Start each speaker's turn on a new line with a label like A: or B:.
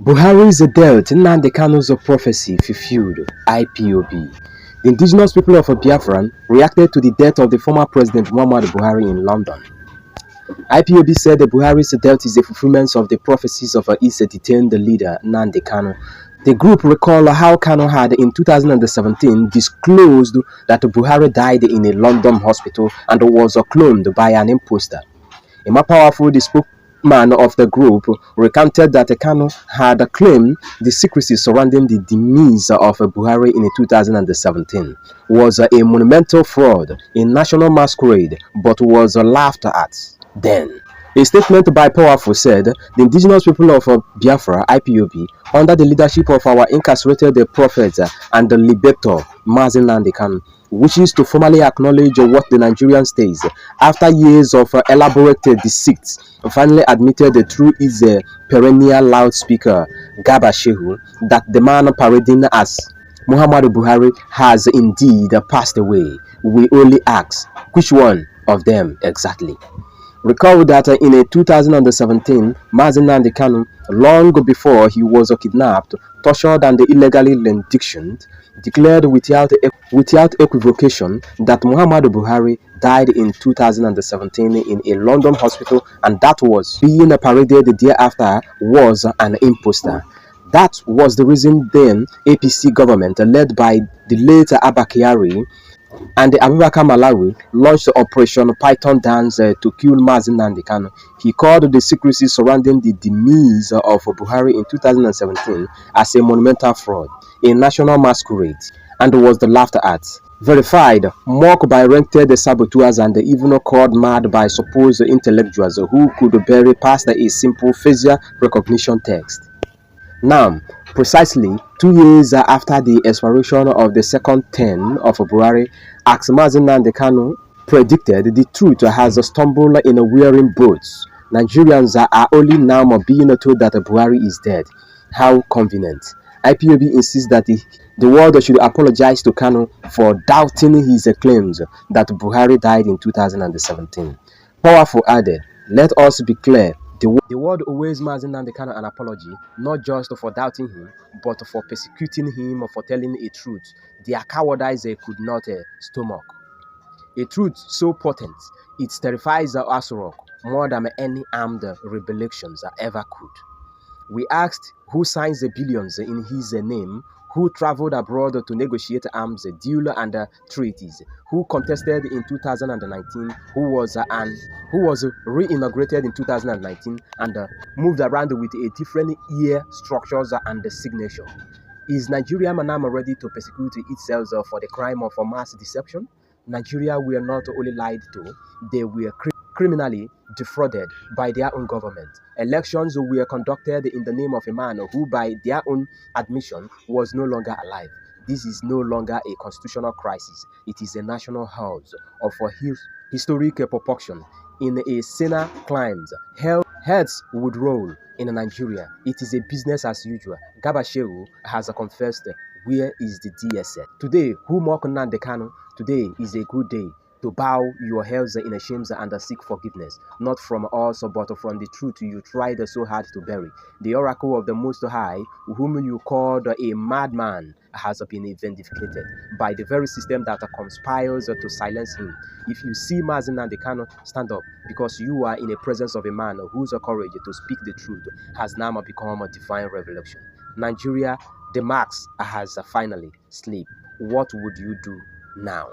A: Buhari's death, Nnamdi Kanu's prophecy fulfilled. IPOB. The indigenous people of Biafra reacted to the death of the former President Muhammadu Buhari in London. IPOB said that Buhari's death is a fulfillment of the prophecies of its detained leader, Nnamdi Kanu. The group recalled how Kanu had in 2017 disclosed that Buhari died in a London hospital and was cloned by an imposter. A more powerful spokesman of the group recounted that Kanu had claimed the secrecy surrounding the demise of Buhari in 2017 was a monumental fraud, a national masquerade, but was laughed at then. A statement by Powerful said, the indigenous people of Biafra, IPOB, under the leadership of our incarcerated prophet and the liberator, Nnamdi Kanu, wishes to formally acknowledge what the Nigerian state, after years of elaborate deceit, finally admitted through its perennial loudspeaker, Garba Shehu, that the man parading as Muhammadu Buhari has indeed passed away. We only ask, which one of them exactly? Recall that in 2017, Nnamdi Kanu, long before he was kidnapped, tortured and illegally renditioned, declared without equivocation that Muhammadu Buhari died in 2017 in a London hospital, and that was being paraded thereafter was an imposter. That was the reason then APC government, led by the late Abba Kyari and the Abubakar Malawi, launched Operation Python Dance to kill Nnamdi Kanu. He called the secrecy surrounding the demise of Buhari in 2017 as a monumental fraud, a national masquerade, and was laughed at. Verified, mocked by rented saboteurs, and even called mad by supposed intellectuals who could bury past a simple facial recognition text. Now, precisely 2 years after the expiration of the second term of Buhari, as Nnamdi Kanu predicted, the truth has stumbled in a wearing boots. Nigerians are only now being told that Buhari is dead. How convenient. IPOB insists that the world should apologize to Kanu for doubting his claims that Buhari died in 2017. Powerful added, let us be clear. The world owes Nnamdi Kanu an apology, not just for doubting him, but for persecuting him for telling a truth their cowardice could not stomach. A truth so potent, it terrifies Asurok more than any armed rebellions ever could. We asked who signs the billions in his name, who traveled abroad to negotiate arms deal and treaties, who contested in 2019, who was re-inaugurated in 2019 and moved around with a different year structures and signature. Is Nigeria Muhammadu ready to persecute itself for the crime of mass deception? Nigeria were not only lied to, they were criminally defrauded by their own government. Elections were conducted in the name of a man who, by their own admission, was no longer alive. This is no longer a constitutional crisis. It is a national house of historic proportion. In a sinner climbs, heads would roll in Nigeria. It is a business as usual. Garba Shehu has confessed. Where is the DSS? Today, who mock Nnamdi Kanu? Today is a good day to bow your heads in shame and seek forgiveness, not from us, but from the truth you tried so hard to bury. The oracle of the Most High, whom you called a madman, has been vindicated by the very system that conspires to silence him. If you see Nnamdi Kanu, stand up, because you are in the presence of a man whose courage to speak the truth has now become a divine revelation. Nigeria, the max has finally slept. What would you do now?